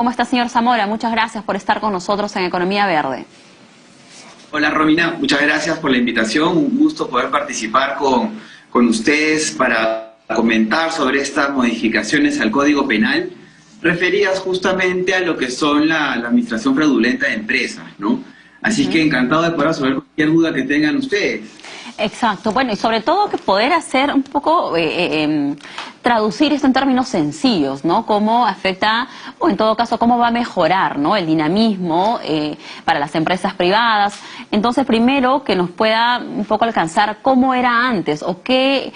¿Cómo está, señor Zamora? Muchas gracias por estar con nosotros en Economía Verde. Hola Romina, muchas gracias por la invitación. Un gusto poder participar con ustedes para comentar sobre estas modificaciones al Código Penal referidas justamente a lo que son la administración fraudulenta de empresas, ¿no? Así que encantado de poder resolver cualquier duda que tengan ustedes. Exacto, bueno, y sobre todo que poder hacer un poco, traducir esto en términos sencillos, ¿no? Cómo afecta, o en todo caso, cómo va a mejorar, ¿no? El dinamismo para las empresas privadas. Entonces, primero, que nos pueda un poco alcanzar cómo era antes, o qué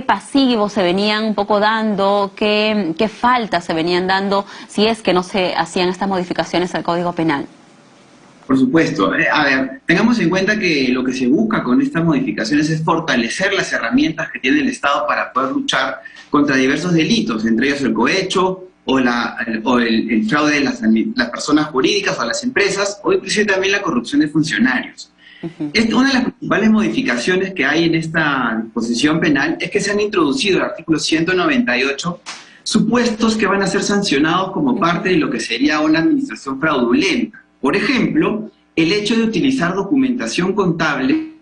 pasivos se venían un poco dando, qué faltas se venían dando, si es que no se hacían estas modificaciones al Código Penal. Por supuesto. A ver, tengamos en cuenta que lo que se busca con estas modificaciones es fortalecer las herramientas que tiene el Estado para poder luchar contra diversos delitos, entre ellos el cohecho o el fraude de las personas jurídicas o las empresas, o inclusive también la corrupción de funcionarios. Una de las principales modificaciones que hay en esta disposición penal es que se han introducido el artículo 198 supuestos que van a ser sancionados como parte de lo que sería una administración fraudulenta. Por ejemplo, el hecho de utilizar documentación contable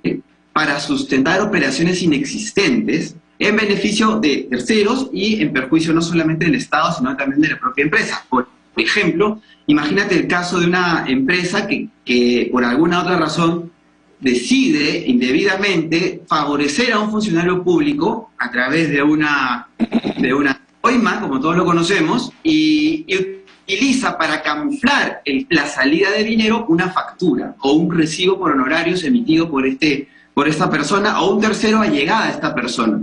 para sustentar operaciones inexistentes en beneficio de terceros y en perjuicio no solamente del Estado, sino también de la propia empresa. Por ejemplo, imagínate el caso de una empresa que por alguna otra razón decide indebidamente favorecer a un funcionario público a través de una coima, como todos lo conocemos, y utiliza para camuflar la salida de dinero una factura o un recibo por honorarios emitido por esta persona o un tercero allegado a esta persona.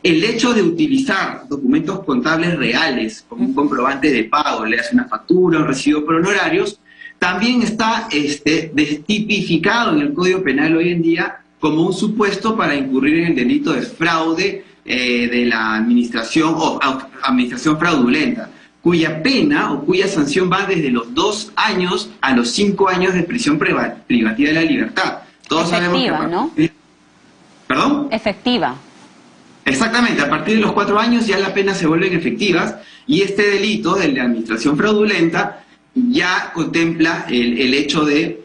El hecho de utilizar documentos contables reales como un comprobante de pago, le hace una factura, un recibo por honorarios, también está tipificado en el Código Penal hoy en día como un supuesto para incurrir en el delito de fraude de la administración o administración fraudulenta, cuya pena o cuya sanción va desde los 2 años a los 5 años de prisión privativa de la libertad. Todos efectiva, sabemos que ¿no? ¿Perdón? Efectiva. Exactamente, a partir de los 4 años ya las penas se vuelven efectivas y este delito de la administración fraudulenta ya contempla el hecho de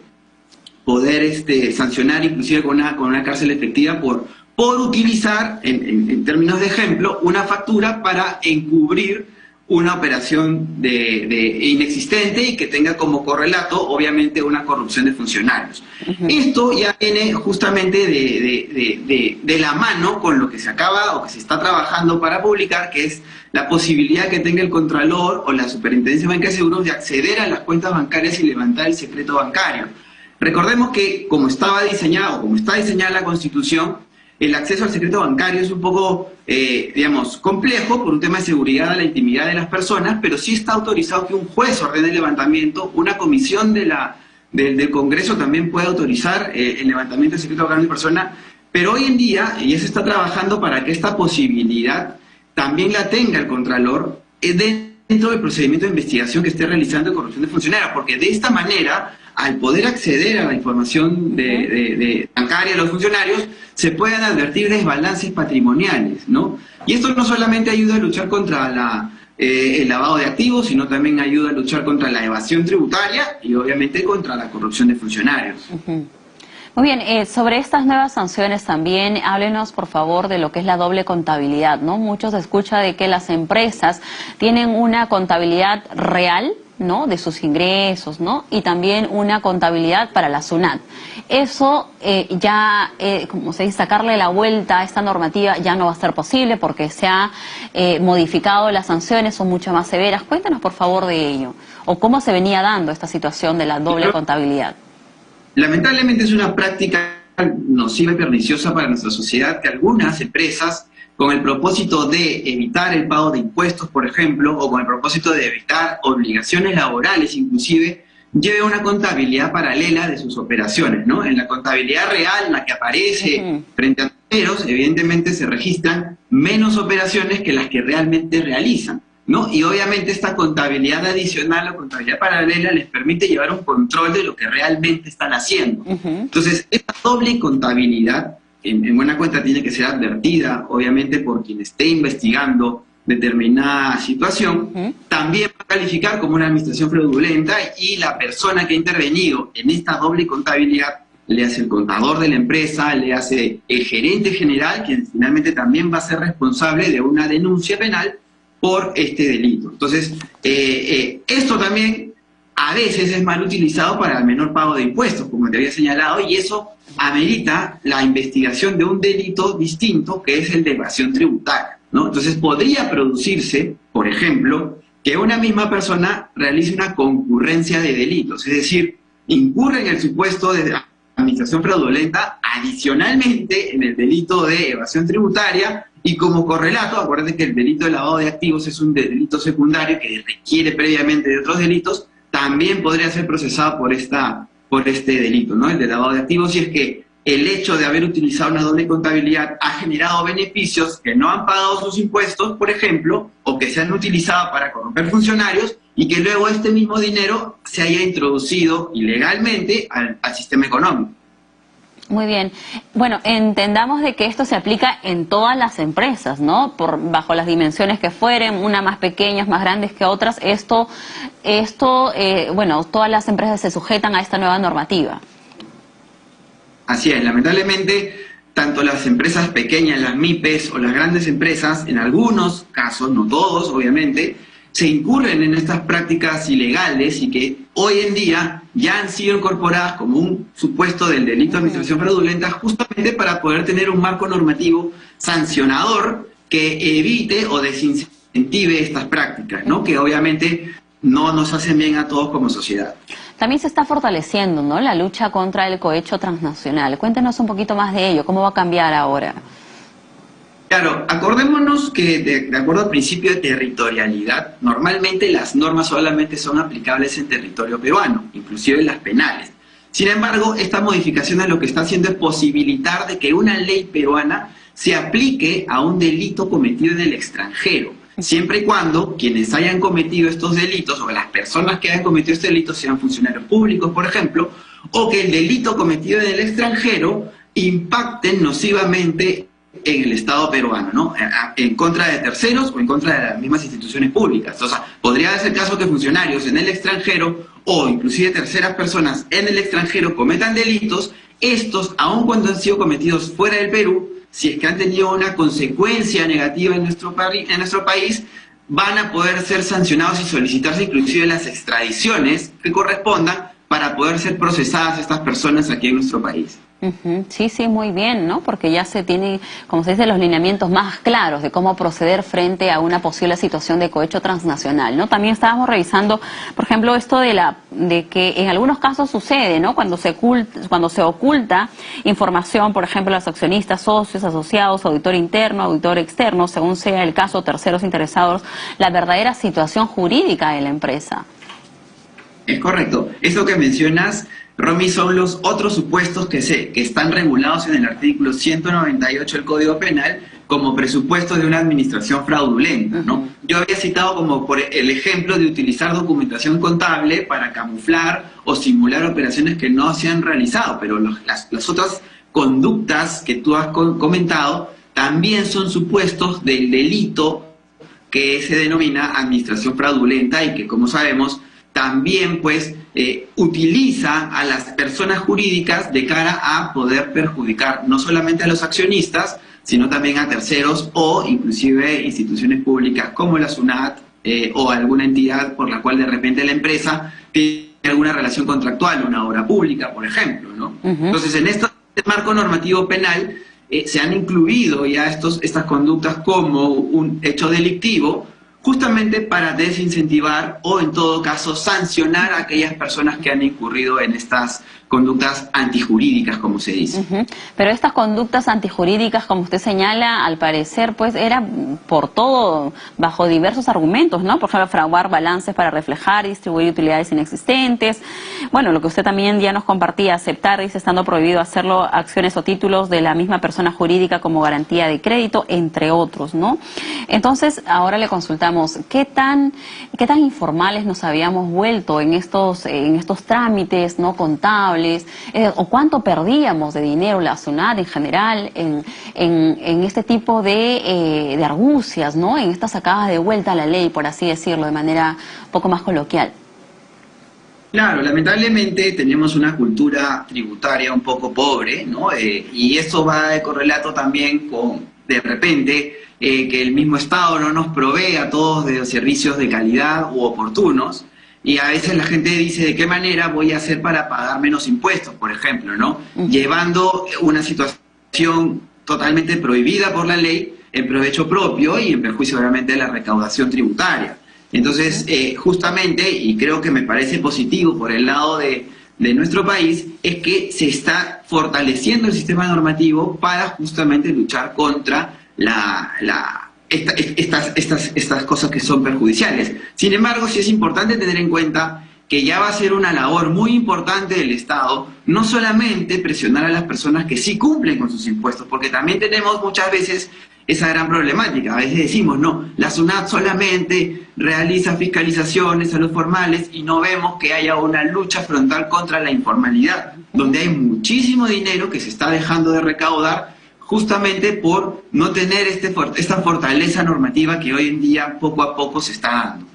poder sancionar inclusive con una cárcel efectiva por utilizar, en términos de ejemplo, una factura para encubrir una operación inexistente y que tenga como correlato, obviamente, una corrupción de funcionarios. Esto ya viene justamente de la mano con lo que se acaba o que se está trabajando para publicar, que es la posibilidad que tenga el Contralor o la Superintendencia de Banca de Seguros de acceder a las cuentas bancarias y levantar el secreto bancario. Recordemos que, como está diseñada la Constitución, el acceso al secreto bancario es un poco, complejo por un tema de seguridad a la intimidad de las personas, pero sí está autorizado que un juez ordene el levantamiento, una comisión del Congreso también puede autorizar el levantamiento del secreto bancario de persona, pero hoy en día ya se está trabajando para que esta posibilidad también la tenga el Contralor dentro del procedimiento de investigación que esté realizando de corrupción de funcionarios, porque de esta manera, al poder acceder a la información bancaria de los funcionarios, se pueden advertir desbalances patrimoniales, ¿no? Y esto no solamente ayuda a luchar contra el lavado de activos, sino también ayuda a luchar contra la evasión tributaria y obviamente contra la corrupción de funcionarios. Muy bien, sobre estas nuevas sanciones también, háblenos por favor de lo que es la doble contabilidad, ¿no? Mucho se escucha de que las empresas tienen una contabilidad real, ¿no?, de sus ingresos, ¿no?, y también una contabilidad para la SUNAT. Eso como se dice, sacarle la vuelta a esta normativa ya no va a ser posible porque se ha modificado las sanciones, son mucho más severas. Cuéntanos por favor de ello, o cómo se venía dando esta situación de la doble contabilidad. Lamentablemente es una práctica nociva y perniciosa para nuestra sociedad que algunas empresas, con el propósito de evitar el pago de impuestos, por ejemplo, o con el propósito de evitar obligaciones laborales inclusive, lleven una contabilidad paralela de sus operaciones, ¿no? En la contabilidad real, la que aparece frente a terceros, evidentemente se registran menos operaciones que las que realmente realizan, ¿no? Y obviamente esta contabilidad adicional o contabilidad paralela les permite llevar un control de lo que realmente están haciendo. Entonces, esta doble contabilidad, en buena cuenta, tiene que ser advertida, obviamente, por quien esté investigando determinada situación, también va a calificar como una administración fraudulenta, y la persona que ha intervenido en esta doble contabilidad, le hace el contador de la empresa, le hace el gerente general, quien finalmente también va a ser responsable de una denuncia penal por este delito. Entonces, esto también a veces es mal utilizado para el menor pago de impuestos, como te había señalado, y eso amerita la investigación de un delito distinto, que es el de evasión tributaria, ¿no? Entonces, podría producirse, por ejemplo, que una misma persona realice una concurrencia de delitos, es decir, incurre en el supuesto de administración fraudulenta, adicionalmente en el delito de evasión tributaria, y como correlato, acuérdense que el delito de lavado de activos es un delito secundario que requiere previamente de otros delitos, también podría ser procesado por este delito, ¿no? El de lavado de activos, si es que el hecho de haber utilizado una doble contabilidad ha generado beneficios que no han pagado sus impuestos, por ejemplo, o que se han utilizado para corromper funcionarios, y que luego este mismo dinero se haya introducido ilegalmente al sistema económico. Muy bien. Bueno, entendamos de que esto se aplica en todas las empresas, ¿no? Bajo las dimensiones que fueren, unas más pequeñas, más grandes que otras. Bueno, todas las empresas se sujetan a esta nueva normativa. Así es, lamentablemente, tanto las empresas pequeñas, las MIPES, o las grandes empresas, en algunos casos, no todos, obviamente, se incurren en estas prácticas ilegales, y que hoy en día ya han sido incorporadas como un supuesto del delito de administración fraudulenta, justamente para poder tener un marco normativo sancionador que evite o desincentive estas prácticas, ¿no? Que obviamente no nos hacen bien a todos como sociedad. También se está fortaleciendo, ¿no?, la lucha contra el cohecho transnacional. Cuéntenos un poquito más de ello. ¿Cómo va a cambiar ahora? Claro, acordémonos que de acuerdo al principio de territorialidad, normalmente las normas solamente son aplicables en territorio peruano, inclusive las penales. Sin embargo, esta modificación lo que está haciendo es posibilitar de que una ley peruana se aplique a un delito cometido en el extranjero, siempre y cuando quienes hayan cometido estos delitos, o las personas que hayan cometido estos delitos, sean funcionarios públicos, por ejemplo, o que el delito cometido en el extranjero impacte nocivamente en el Estado peruano, ¿no? En contra de terceros o en contra de las mismas instituciones públicas. O sea, podría ser el caso que funcionarios en el extranjero, o inclusive terceras personas en el extranjero, cometan delitos. Estos, aun cuando han sido cometidos fuera del Perú, si es que han tenido una consecuencia negativa en nuestro país, van a poder ser sancionados y solicitarse inclusive las extradiciones que correspondan para poder ser procesadas estas personas aquí en nuestro país. Sí, sí, muy bien, ¿no? Porque ya se tiene, como se dice, los lineamientos más claros de cómo proceder frente a una posible situación de cohecho transnacional, ¿no? También estábamos revisando, por ejemplo, esto de que en algunos casos sucede, ¿no? Cuando se oculta información, por ejemplo, a los accionistas, socios, asociados, auditor interno, auditor externo, según sea el caso, terceros interesados, la verdadera situación jurídica de la empresa. Es correcto. Eso que mencionas, Romy, son los otros supuestos que están regulados en el artículo 198 del Código Penal como presupuestos de una administración fraudulenta, ¿no? Yo había citado como por el ejemplo de utilizar documentación contable para camuflar o simular operaciones que no se han realizado, pero las otras conductas que tú has comentado también son supuestos del delito que se denomina administración fraudulenta, y que, como sabemos, también pues utiliza a las personas jurídicas de cara a poder perjudicar no solamente a los accionistas, sino también a terceros o inclusive instituciones públicas como la SUNAT o alguna entidad por la cual de repente la empresa tiene alguna relación contractual, una obra pública, por ejemplo, ¿no? Entonces, en este marco normativo penal se han incluido ya estas conductas como un hecho delictivo, justamente para desincentivar o, en todo caso, sancionar a aquellas personas que han incurrido en estas conductas antijurídicas, como se dice. Pero estas conductas antijurídicas, como usted señala, al parecer, pues era por todo, bajo diversos argumentos, ¿no? Por ejemplo, fraguar balances para reflejar y distribuir utilidades inexistentes. Bueno, lo que usted también ya nos compartía, aceptar, dice, estando prohibido hacerlo, acciones o títulos de la misma persona jurídica como garantía de crédito, entre otros, ¿no? Entonces, ahora le consultamos decíamos, ¿qué tan informales nos habíamos vuelto en estos trámites no contables? ¿O cuánto perdíamos de dinero la SUNAT en general en este tipo de argucias, ¿no? En estas sacadas de vuelta a la ley, por así decirlo, de manera un poco más coloquial? Claro, lamentablemente tenemos una cultura tributaria un poco pobre, ¿no? Y esto va de correlato también con, de repente, que el mismo Estado no nos provee a todos de servicios de calidad u oportunos, y a veces la gente dice, ¿de qué manera voy a hacer para pagar menos impuestos, por ejemplo, ¿no? Llevando una situación totalmente prohibida por la ley en provecho propio y en perjuicio obviamente de la recaudación tributaria. Entonces, justamente, y creo que me parece positivo por el lado de nuestro país, es que se está fortaleciendo el sistema normativo para justamente luchar contra estas cosas que son perjudiciales. Sin embargo, sí es importante tener en cuenta que ya va a ser una labor muy importante del Estado, no solamente presionar a las personas que sí cumplen con sus impuestos, porque también tenemos muchas veces esa gran problemática. A veces decimos, no, la SUNAT solamente realiza fiscalizaciones a los formales y no vemos que haya una lucha frontal contra la informalidad, donde hay muchísimo dinero que se está dejando de recaudar justamente por no tener esta fortaleza normativa que hoy en día poco a poco se está dando.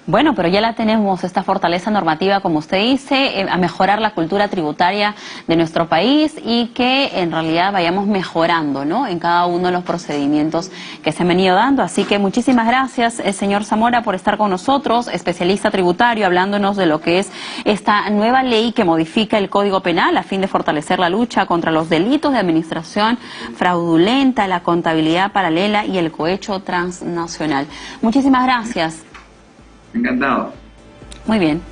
Bueno, pero ya la tenemos, esta fortaleza normativa, como usted dice, a mejorar la cultura tributaria de nuestro país y que en realidad vayamos mejorando, ¿no?, en cada uno de los procedimientos que se han venido dando. Así que muchísimas gracias, señor Zamora, por estar con nosotros, especialista tributario, hablándonos de lo que es esta nueva ley que modifica el Código Penal a fin de fortalecer la lucha contra los delitos de administración fraudulenta, la contabilidad paralela y el cohecho transnacional. Muchísimas gracias. Encantado. Muy bien.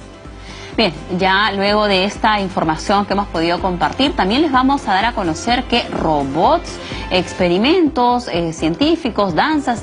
Bien, ya luego de esta información que hemos podido compartir, también les vamos a dar a conocer que robots, experimentos científicos, danzas y